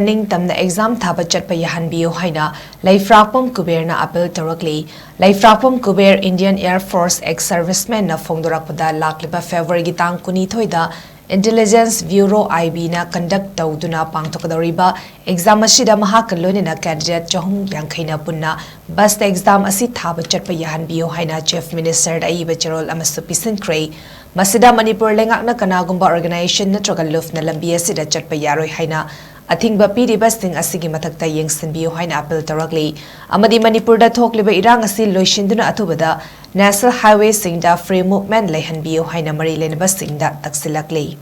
Ning tamna exam thaba chatpa yahanbiyo haina Laifrakpam Kuber na appeal tawrakli Laifrakpam Kuber Indian Air Force ex-serviceman na phongdorakpada lakliba February gitang kuni thoida Intelligence Bureau IB na conduct tawduna pangtokadoriba exam asida mahakaloine na candidate chahum yangkhaina punna basta exam asi thaba chatpa yahanbiyo haina Chief Minister da iba charol amasu pisankre masida Manipur lengakna kanagumba organization natraga luf na lambi asida chatpa yaroi haina Athingba piriba sting asigi mathakta yengsanbiyo haina appeal tawrakli amadi Manipur da thokliba irang asi loishinduna athubada National Highway singda free movement leihanbiyo haina mari lenaba singda taksilakli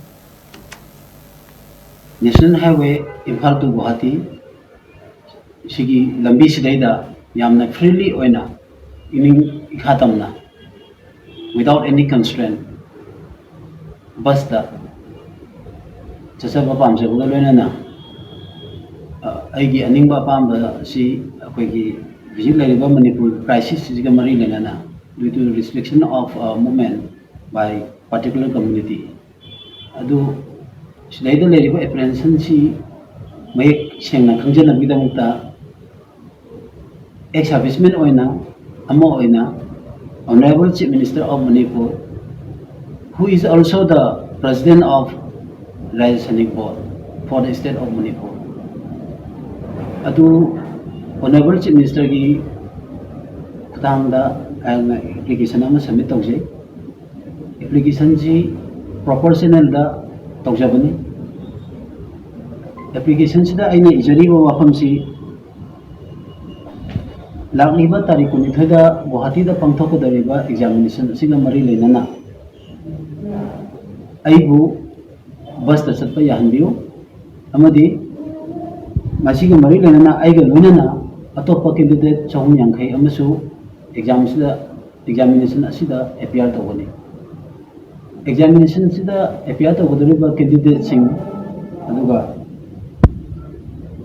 National Highway Imphal to Guwahati sigi lambi sidaida yamna freely oina ining ikhatamna without any constraint basta chasaba pamse bugalena na aigi aningba pamba si akoigi visit lariba Manipur crisis siga mari lenana due to restriction of movement by particular community adu sidaida lariba apprehension si mayek sengna khangjana bidamukta ex-serviceman oina amo oina Honorable Chief Minister of Manipur, who is also the President of Rajya Sanik Board for the state of Manipur. Adu Honorable Chief Minister ki khutangda ayang application ama submit tawjai application ji proportional da tawjabani application sida aina ijari ba wafam si lakliba tarik kunithada Guwahati da pangthokadariba examination siga mari lenana aibu basta satpa yahanbiyo amadi Masih mari lenana aiga loinana atopa candidate chahum yangkai amasu examination asida appear tawani examination sida appear tawdoriba candidate sing aduga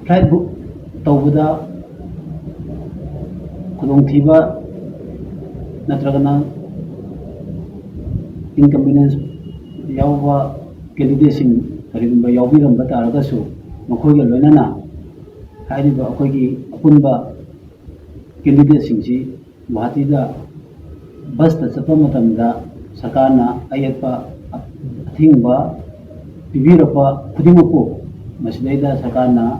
flight book tawbuda khudong thiba natragana inconvenience yawwa candidate sing karigumba yawbiramba taragasu makhoi ga loinana Hariba akoigi apunba candidate singsi Guwahati da basta chapa matamda sarkarna ayatpa athingba pibirapa khudimako masidaida sarkarna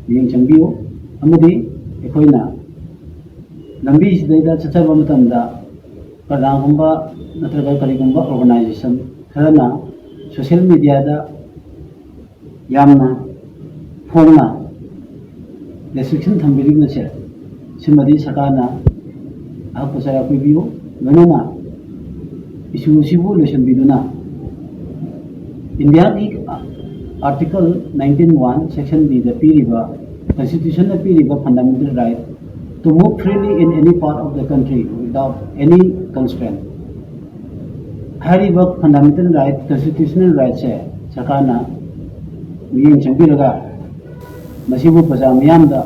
miyeng changbiyo amadi ekoina lambi sidaida chachaba matamda kanagumba natraga karigumba organization kharana social media da yamna phongna restriction thambiri mase simadi sakana aku saya preview menana isu sibu lesson biduna India ki article 19(1) section B the piriba constitution the piriba fundamental right to move freely in any part of the country without any constraint hariba fundamental right constitutional right se sakana miyeng changbiraga masibu paja miyamda